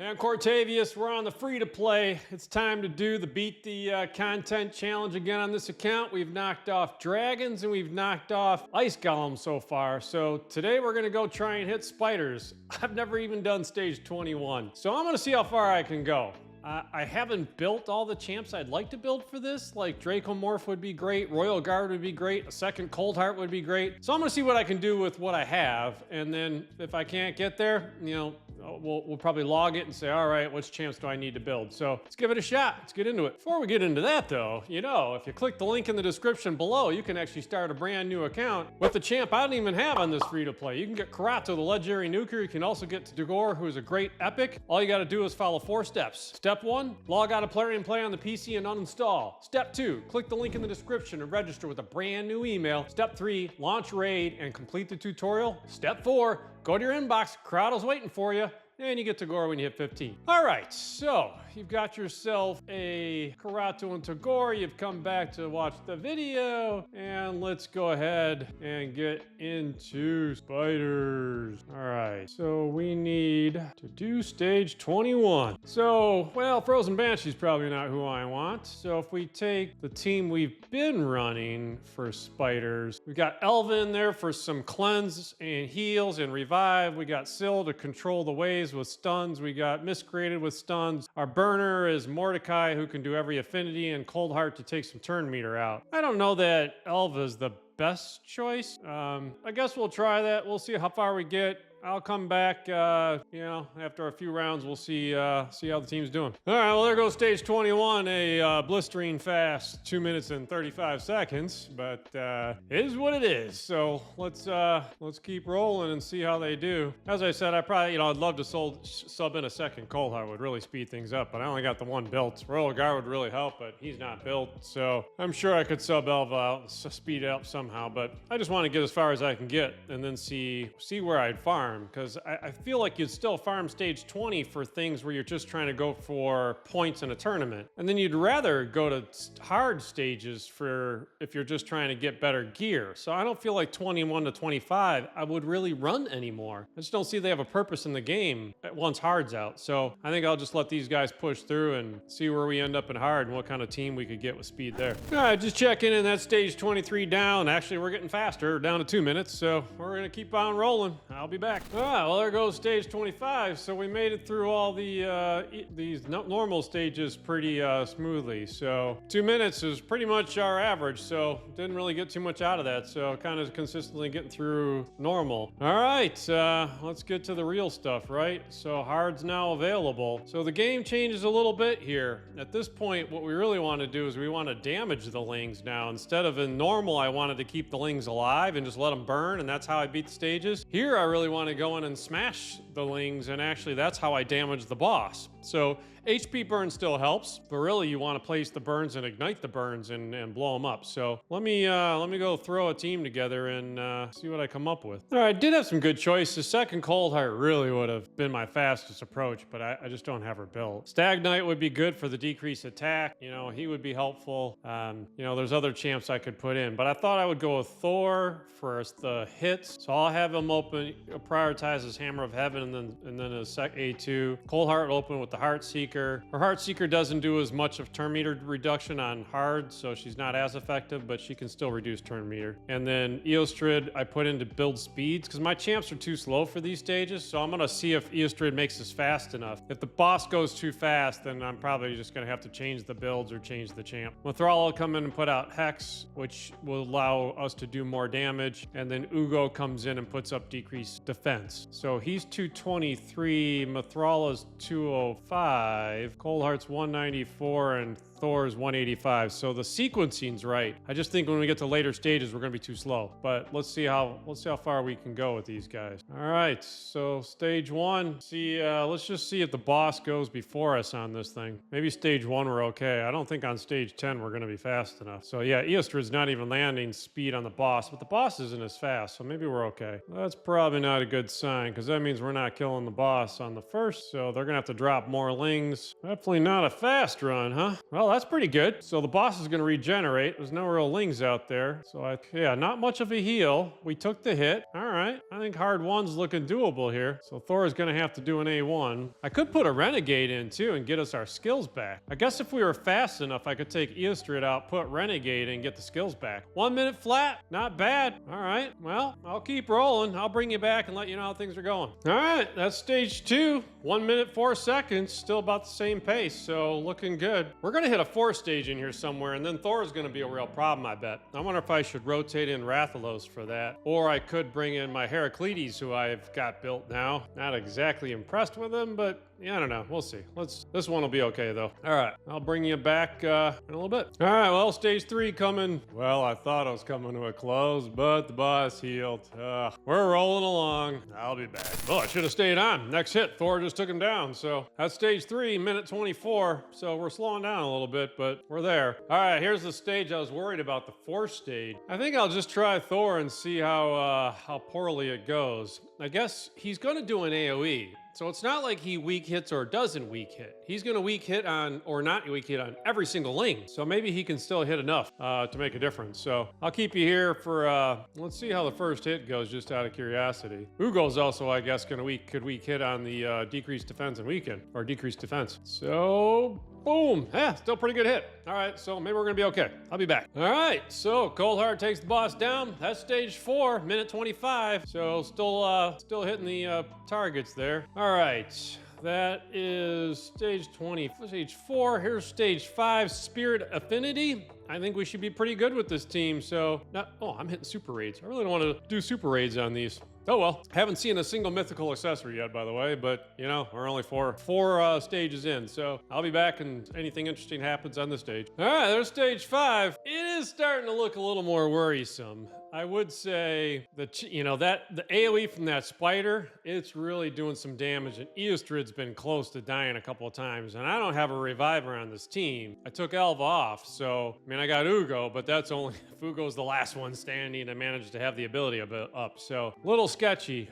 And Cortavius, we're on the free-to-play. It's time to do the Beat the Content Challenge again on this account. We've knocked off dragons and we've knocked off ice golems so far. So today we're gonna go try and hit spiders. I've never even done stage 21. So I'm gonna see how far I can go. I haven't built all the champs I'd like to build for this. Like Dracomorph would be great, Royal Guard would be great, a second Cold Heart would be great. So I'm gonna see what I can do with what I have, and then if I can't get there, you know, we'll probably log it and say, all right, which champs do I need to build? So let's give it a shot. Let's get into it. Before we get into that though, you know, if you click the link in the description below, you can actually start a brand new account with the champ I don't even have on this free-to-play. You can get Karato, the legendary nuker. You can also get Tagoar, who is a great epic. All you gotta do is follow 4 steps. Step 1, log out of Plarium and Play on the PC and uninstall. Step 2, click the link in the description and register with a brand new email. Step 3, launch raid and complete the tutorial. Step 4, go to your inbox, Karato's waiting for you, and you get Tagoar when you hit 15. All right, so you've got yourself a Karato and Tagoar. You've come back to watch the video, and let's go ahead and get into spiders. All right, so we need to do stage 21. So, well, Frozen Banshee's probably not who I want. So if we take the team we've been running for spiders, we've got Elva in there for some cleanse and heals and revive. We got Syl to control the waves with stuns. We got Miscreated with stuns. Our burner is Mordecai, who can do every affinity, and Cold Heart to take some turn meter out. I don't know that Elva's the best choice. I guess we'll try that. We'll see how far we get. I'll come back, you know, after a few rounds. We'll see how the team's doing. All right, well, there goes stage 21, a blistering fast 2 minutes and 35 seconds, but it is what it is. So let's keep rolling and see how they do. As I said, I probably, you know, I'd love to sub in a second Cold Heart. Would really speed things up, but I only got the one built. Royal Guard would really help, but he's not built, so I'm sure I could sub Elva out and speed it up somehow, but I just want to get as far as I can get and then see where I'd farm. Because I feel like you'd still farm stage 20 for things where you're just trying to go for points in a tournament. And then you'd rather go to hard stages for if you're just trying to get better gear. So I don't feel like 21 to 25 I would really run anymore. I just don't see they have a purpose in the game once hard's out. So I think I'll just let these guys push through and see where we end up in hard and what kind of team we could get with speed there. All right, just checking in. That's stage 23 down. Actually, we're getting faster, down to 2 minutes. So we're gonna keep on rolling. I'll be back. All right, well, there goes stage 25. So we made it through all these normal stages pretty smoothly. So 2 minutes is pretty much our average. So didn't really get too much out of that. So kind of consistently getting through normal. All right, let's get to the real stuff, right? So hard's now available. So the game changes a little bit here. At this point, what we really want to do is we want to damage the lings now. Instead of in normal, I wanted to keep the lings alive and just let them burn, and that's how I beat the stages. Here, I really want to go in and smash the lings, and actually that's how I damage the boss. So HP burn still helps, but really you want to place the burns and ignite the burns and blow them up. So let me go throw a team together and see what I come up with. All right, I did have some good choices. Second Cold Heart really would have been my fastest approach, but I just don't have her built. Stag Knight would be good for the decreased attack. You know, he would be helpful. You know, there's other champs I could put in, but I thought I would go with Thor for the hits. So I'll have him open, prioritize his Hammer of Heaven, and then a sec A2. Cold Heart will open with the Heart Seeker. Her Heart Seeker doesn't do as much of turn meter reduction on hard, so she's not as effective, but she can still reduce turn meter. And then Eostrid I put in to build speeds, because my champs are too slow for these stages, so I'm gonna see if Eostrid makes us fast enough. If the boss goes too fast, then I'm probably just gonna have to change the builds or change the champ. Mithrala will come in and put out Hex, which will allow us to do more damage, and then Ugo comes in and puts up decreased defense. So he's 223, Mithrala's 205, Cold Heart's 194, and Thor's 185. So the sequencing's right. I just think when we get to later stages, we're gonna be too slow. But let's see how far we can go with these guys. All right, so stage 1. Let's just see if the boss goes before us on this thing. Maybe stage 1 we're okay. I don't think on stage 10 we're gonna be fast enough. So yeah, Eostrid's not even landing speed on the boss, but the boss isn't as fast, so maybe we're okay. That's probably not a good sign, because that means we're not killing the boss on the first, so they're gonna have to drop more lings. Definitely not a fast run, huh? Well, that's pretty good. So the boss is going to regenerate. There's no real lings out there. So yeah, not much of a heal. We took the hit. All right. right, I think hard 1's looking doable here. So Thor is going to have to do an A1. I could put a Renegade in too and get us our skills back. I guess if we were fast enough, I could take Eostrid out, put Renegade and get the skills back. 1 minute flat, not bad. All right, well, I'll keep rolling. I'll bring you back and let you know how things are going. All right, that's stage 2. 1 minute 4 seconds, still about the same pace, so looking good. We're gonna hit a 4 stage in here somewhere, and then Thor is gonna be a real problem, I bet. I wonder if I should rotate in Rathalos for that, or I could bring in my Heraclides, who I've got built now. Not exactly impressed with him, but yeah, I don't know. We'll see. This one will be okay though. All right, I'll bring you back in a little bit. All right, well, stage 3 coming. Well, I thought I was coming to a close, but the boss healed. We're rolling along. I'll be back. Oh, I should have stayed on. Next hit, Thor just took him down. So that's stage 3, minute 24. So we're slowing down a little bit, but we're there. All right, here's the stage I was worried about, the 4th stage. I think I'll just try Thor and see how poorly it goes. I guess he's gonna do an AoE. So it's not like he weak hits or doesn't weak hit. He's gonna weak hit on, or not weak hit on, every single lane. So maybe he can still hit enough to make a difference. So I'll keep you here for, let's see how the first hit goes, just out of curiosity. Ugo's also, I guess, could weak hit on the decreased defense and weaken, or decreased defense. So, boom, yeah, still pretty good hit. All right, so maybe we're gonna be okay. I'll be back. All right, so Coldheart takes the boss down. That's stage 4, minute 25. So still hitting the targets there. All right, that is stage 20, stage 4. Here's stage 5, Spirit Affinity. I think we should be pretty good with this team. So, I'm hitting super raids. I really don't want to do super raids on these. Oh well, haven't seen a single mythical accessory yet, by the way, but you know, we're only four stages in, so I'll be back and anything interesting happens on this stage. All right, there's stage 5. It is starting to look a little more worrisome. I would say that, you know, the AoE from that spider, it's really doing some damage, and Eostrid's been close to dying a couple of times, and I don't have a reviver on this team. I took Elva off, so, I mean, I got Ugo, but that's only if Ugo's the last one standing. I managed to have the ability up, so a little sketchy.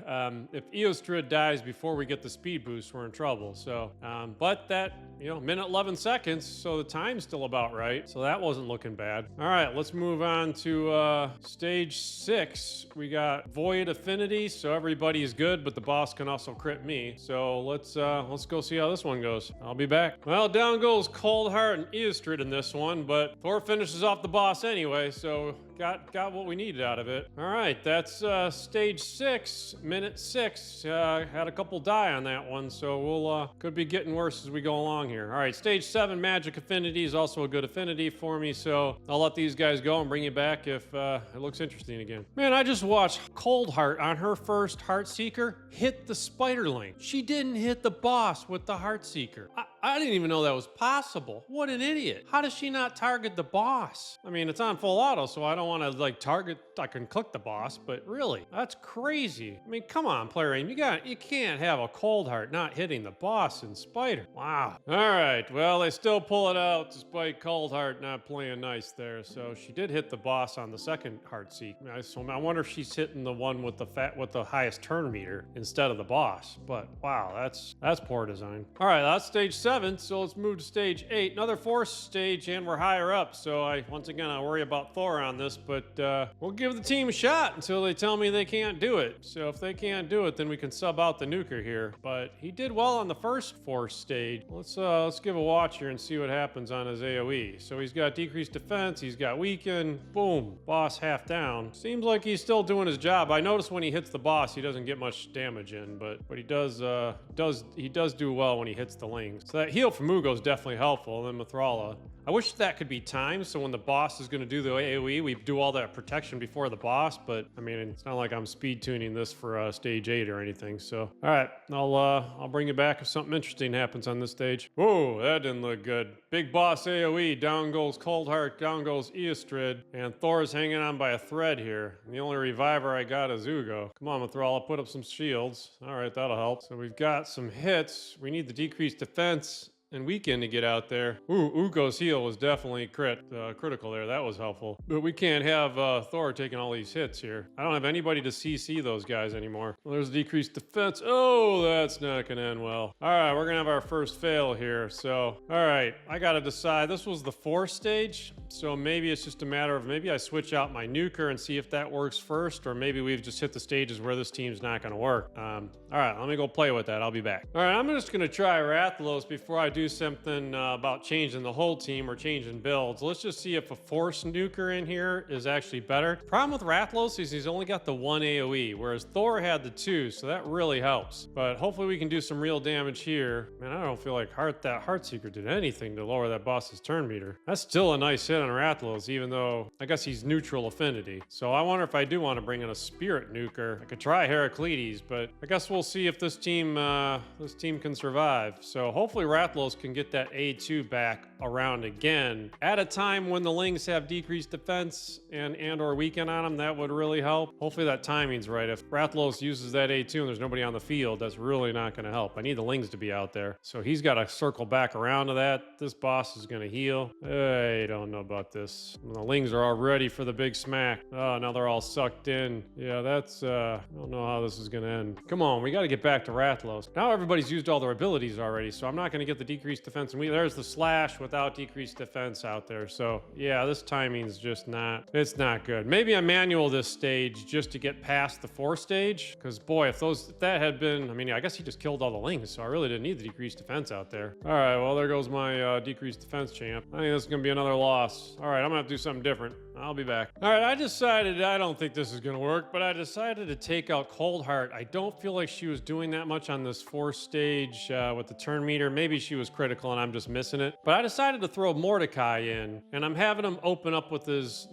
If Eostrid dies before we get the speed boost, we're in trouble, so, but that, you know, minute 11 seconds, so the time's still about right, so that wasn't looking bad. All right, let's move on to stage 6. We got Void Affinity, so everybody's good, but the boss can also crit me. So let's go see how this one goes. I'll be back. Well, down goes Coldheart and Eostrid in this one, but Thor finishes off the boss anyway, so got what we needed out of it. All right, that's stage 6, minute 6. Had a couple die on that one, so we'll could be getting worse as we go along here. All right, stage 7, Magic Affinity is also a good affinity for me, so I'll let these guys go and bring you back if it looks interesting again. Man, I just watched Coldheart on her first Heartseeker hit the Spiderling. She didn't hit the boss with the Heartseeker. I didn't even know that was possible. What an idiot. How does she not target the boss? I mean, it's on full auto, so I don't want to like target, I can click the boss, but really, that's crazy. I mean, come on, player aim. You can't have a Coldheart not hitting the boss in Spider. Wow. All right, well, they still pull it out despite Coldheart not playing nice there. So she did hit the boss on the second Heartseek. So I wonder if she's hitting the one with the highest turn meter instead of the boss. But wow, that's poor design. All right, that's stage 7, so let's move to stage 8. Another 4th stage, and we're higher up. So I worry about Thor on this, but we'll give the team a shot until they tell me they can't do it. So if they can't do it, then we can sub out the nuker here. But he did well on the first 4th stage. Let's give a watch here and see what happens on his AoE. So he's got decreased defense, he's got weaken, boom, boss half down. Seems like he's still doing his job. I notice when he hits the boss, he doesn't get much damage in, but he does do well when he hits the lings. So that heal from Ugo is definitely helpful. And then Mithrala. I wish that could be timed, so when the boss is going to do the AoE, we do all that protection before the boss, but I mean, it's not like I'm speed tuning this for stage 8 or anything, so. All right, I'll bring you back if something interesting happens on this stage. Whoa, that didn't look good. Big boss AoE, down goes Coldheart, down goes Eostrid, and Thor's hanging on by a thread here. And the only reviver I got is Ugo. Come on, Mithrala, put up some shields. All right, that'll help. So we've got some hits. We need the decreased defense and weekend to get out there. Ooh, Ugo's heal was definitely critical there. That was helpful. But we can't have Thor taking all these hits here. I don't have anybody to CC those guys anymore. Well, there's decreased defense. Oh, that's not gonna end well. All right, we're gonna have our first fail here. So, all right, I gotta decide. This was the 4th stage, so maybe it's just a matter of maybe I switch out my nuker and see if that works first, or maybe we've just hit the stages where this team's not gonna work. All right, let me go play with that. I'll be back. All right, I'm just gonna try Rathalos before I do something about changing the whole team or changing builds. Let's just see if a force nuker in here is actually better. Problem with Rathalos is he's only got the 1 AoE, whereas Thor had the 2, so that really helps. But hopefully we can do some real damage here. Man, I don't feel like that Heartseeker did anything to lower that boss's turn meter. That's still a nice hit on Rathalos, even though I guess he's neutral affinity. So I wonder if I do want to bring in a spirit nuker. I could try Heraclides, but I guess we'll see if this team can survive. So hopefully Rathalos can get that A2 back around again at a time when the Lings have decreased defense and or weaken on them. That would really help. Hopefully that timing's right. If Rathalos uses that A2 and there's nobody on the field, that's really not going to help. I need the Lings to be out there. So he's got to circle back around to that. This boss is going to heal. I don't know about this. The Lings are all ready for the big smack. Oh, now they're all sucked in. Yeah, that's I don't know how this is going to end. Come on, we got to get back to Rathalos. Now everybody's used all their abilities already, so I'm not going to get the decreased defense. And there's the slash without decreased defense out there. So yeah, this timing's just it's not good. Maybe I manual this stage just to get past the 4th stage, because boy, if that had been, I mean, I guess he just killed all the Lings, so I really didn't need the decreased defense out there. All right, well, there goes my decreased defense champ. I think this is going to be another loss. All right, I'm going to have to do something different. I'll be back. All right, I don't think this is going to work, but I decided to take out Coldheart. I don't feel like she was doing that much on this 4th stage with the turn meter. Maybe she was critical and I'm just missing it. But I decided to throw Mordecai in, and I'm having him open up with his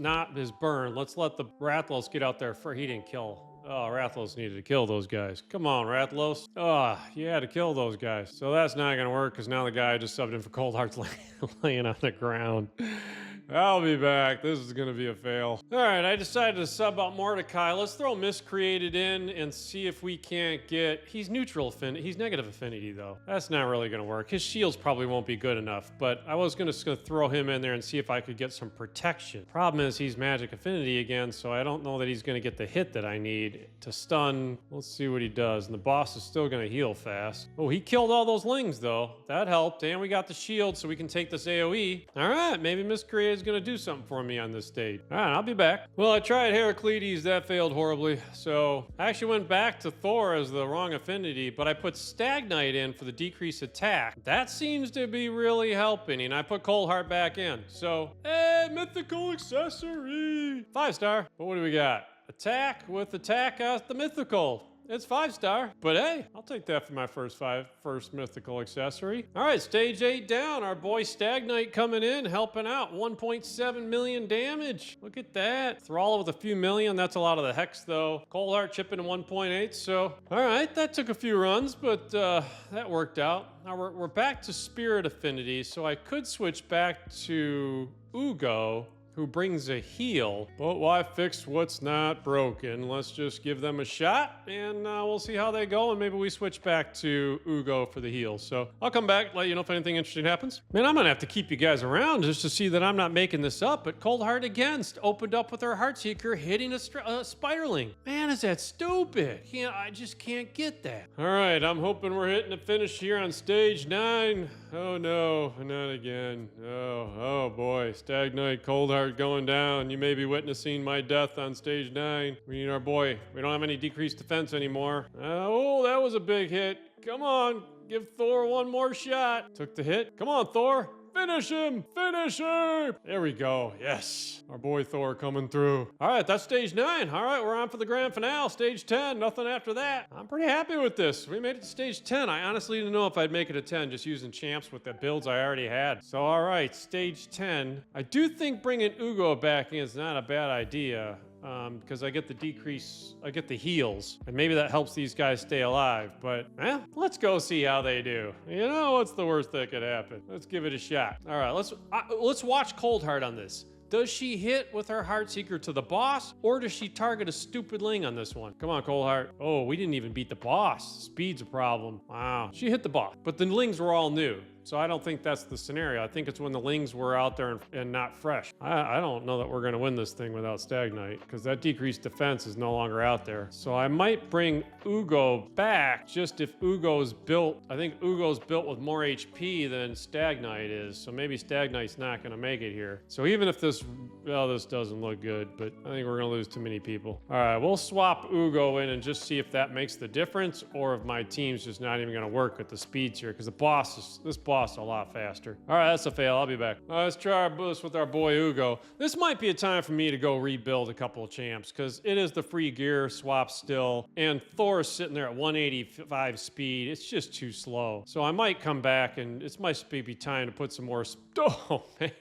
burn. Let's let the Rathalos get out there he didn't kill. Oh, Rathalos needed to kill those guys. Come on, Rathalos. Oh, you had to kill those guys. So that's not going to work because now the guy I just subbed in for Coldheart's laying on the ground. I'll be back. This is going to be a fail. All right, I decided to sub out Mordecai. Let's throw Miscreated in and see if we can't get... He's neutral affinity. He's negative affinity, though. That's not really going to work. His shields probably won't be good enough, but I was going to throw him in there and see if I could get some protection. Problem is he's magic affinity again, so I don't know that he's going to get the hit that I need to stun. Let's see what he does. And the boss is still going to heal fast. Oh, he killed all those Lings, though. That helped. And we got the shield, so we can take this AoE. All right, maybe Miscreated is going to do something for me on this stage. All right, I'll be back. Well, I tried Heraclides. That failed horribly. So I actually went back to Thor as the wrong affinity, but I put Stagnite in for the decreased attack. That seems to be really helping, and I put Coldheart back in. So, hey, mythical accessory. 5-star. But what do we got? Attack with attack the mythical. It's 5-star, but hey, I'll take that for my first mythical accessory. All right, stage 8 down. Our boy Stagnite coming in, helping out. 1.7 million damage. Look at that. Thrall with a few million. That's a lot of the hex, though. Coldheart chipping 1.8, so... All right, that took a few runs, but that worked out. Now we're back to Spirit Affinity, so I could switch back to Ugo, who brings a heal. But why fix what's not broken? Let's just give them a shot, and we'll see how they go, and maybe we switch back to Ugo for the heal. So I'll come back, let you know if anything interesting happens. Man, I'm gonna have to keep you guys around just to see that I'm not making this up, but Coldheart again opened up with her Heartseeker, hitting a Spiderling. Man, is that stupid? I just can't get that. All right, I'm hoping we're hitting a finish here on stage 9. Oh no, not again. Oh boy, Stagnite, Coldheart going down. You may be witnessing my death on stage 9. We need our boy. We don't have any decreased defense anymore. Oh, that was a big hit. Come on, give Thor one more shot. Took the hit. Come on, Thor. Finish him! Finish him! There we go. Yes. Our boy Thor coming through. All right, that's stage 9. All right, we're on for the grand finale. Stage 10. Nothing after that. I'm pretty happy with this. We made it to stage 10. I honestly didn't know if I'd make it to 10 just using champs with the builds I already had. So, all right, stage 10. I do think bringing Ugo back in is not a bad idea. Because I get the heals, and maybe that helps these guys stay alive, but let's go see how they do. You know, what's the worst that could happen? Let's give it a shot. All right, let's watch Coldheart on this. Does she hit with her Heartseeker to the boss, or does she target a stupid Ling on this one? Come on, Coldheart. Oh, we didn't even beat the boss. Speed's a problem. Wow. She hit the boss, but the Lings were all new. So I don't think that's the scenario. I think it's when the Lings were out there and not fresh. I don't know that we're going to win this thing without Stagnite, because that decreased defense is no longer out there. So I might bring Ugo back, just if Ugo's built. I think Ugo's built with more HP than Stagnite is. So maybe Stagnite's not going to make it here. So even if this, well, this doesn't look good, but I think we're going to lose too many people. All right, we'll swap Ugo in and just see if that makes the difference, or if my team's just not even going to work with the speeds here, because this boss is a lot faster. All right, that's a fail. I'll be back. Let's try our boost with our boy Ugo. This might be a time for me to go rebuild a couple of champs, because it is the free gear swap still, and Thor's sitting there at 185 speed. It's just too slow. So I might come back, and it might be time to put some more. Oh, man.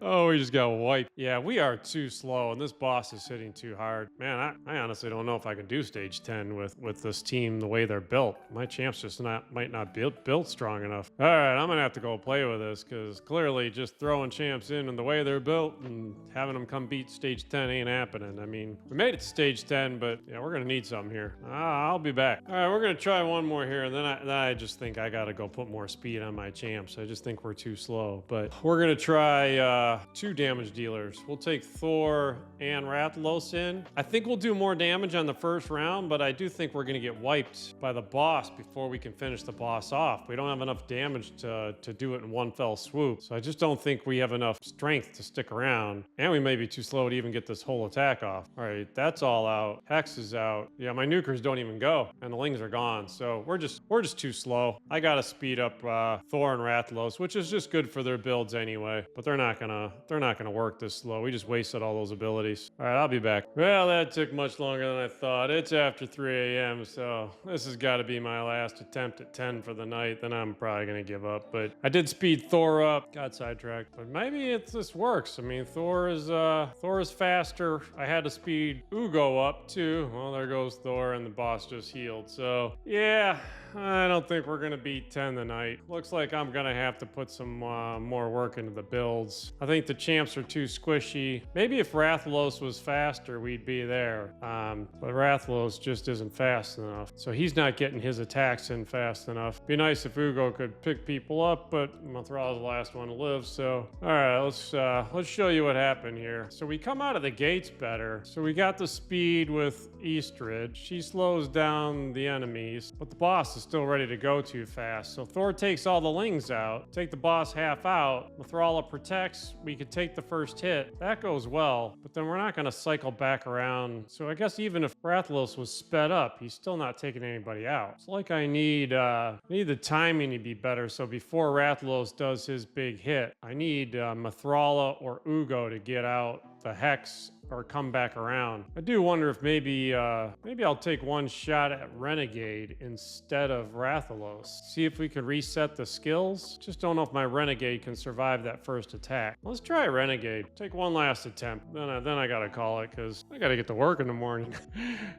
Oh, we just got wiped. Yeah, we are too slow, and this boss is hitting too hard. Man, I honestly don't know if I can do stage 10 with this team the way they're built. My champs just might not be built strong enough. All right, I'm gonna have to go play with this, because clearly just throwing champs in and the way they're built and having them come beat stage 10 ain't happening. I mean, we made it to stage 10, but yeah, we're gonna need something here. I'll be back. All right, we're gonna try one more here, and then I just think I gotta go put more speed on my champs. I just think we're too slow, but we're gonna try 2 damage dealers. We'll take Thor and Rathalos in. I think we'll do more damage on the first round, but I do think we're gonna get wiped by the boss before we can finish the boss off. We don't have enough damage to do it in one fell swoop, so I just don't think we have enough strength to stick around, and we may be too slow to even get this whole attack off. All right, that's all out. Hex is out. Yeah, my nukers don't even go, and the Lings are gone, so we're just too slow. I gotta speed up Thor and Rathalos, which is just good for their builds anyway, but they're not gonna work this slow. We just wasted all those abilities. All right, I'll be back. Well, that took much longer than I thought. It's after 3 a.m., so this has got to be my last attempt at 10 for the night. Then I'm probably gonna give up. But I did speed Thor up. Got sidetracked, but maybe this works. I mean, Thor is faster. I had to speed Ugo up too. Well, there goes Thor, and the boss just healed. So yeah, I don't think we're gonna beat 10 tonight. Looks like I'm gonna have to put some more work into the builds. I think the champs are too squishy. Maybe if Rathalos was faster, we'd be there. But Rathalos just isn't fast enough. So he's not getting his attacks in fast enough. Be nice if Ugo could pick people up, but Mathral's the last one to live, so. All right, let's show you what happened here. So we come out of the gates better. So we got the speed with Eastridge. She slows down the enemies, but the boss is still ready to go too fast. So Thor takes all the Lings out, take the boss half out. Mathrala protects. We could take the first hit. That goes well, but then we're not going to cycle back around. So I guess even if Rathalos was sped up, he's still not taking anybody out. It's like I need the timing to be better. So before Rathalos does his big hit, I need Mathrala or Ugo to get out the Hex or come back around. I do wonder if maybe I'll take one shot at Renegade instead of Rathalos. See if we could reset the skills. Just don't know if my Renegade can survive that first attack. Let's try Renegade. Take one last attempt. Then I gotta call it, because I gotta get to work in the morning.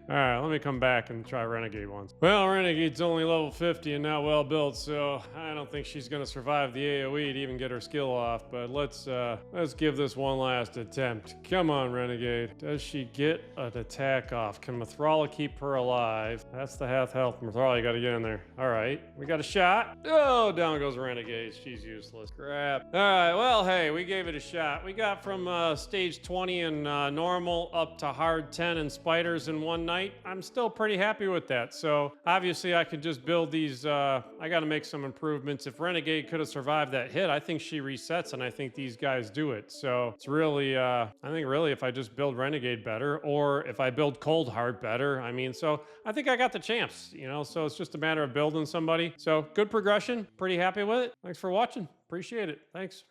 All right, let me come back and try Renegade once. Well, Renegade's only level 50 and not well built, so I don't think she's gonna survive the AoE to even get her skill off. But let's give this one last attempt. Come on, Renegade. Does she get an attack off? Can Mathrala keep her alive? That's the half health. Mathrala, you gotta get in there. All right, we got a shot. Oh, down goes Renegade. She's useless. Crap. All right, well, hey, we gave it a shot. We got from stage 20 and normal up to hard 10 and spiders in one night. I'm still pretty happy with that. So obviously I could just build these. I gotta make some improvements. If Renegade could have survived that hit, I think she resets, and I think these guys do it. So it's really, I think really if I just build Renegade better, or if I build Cold Heart better, I mean, so I think I got the champs, you know, so it's just a matter of building somebody. So good progression, pretty happy with it. Thanks for watching. Appreciate it. Thanks.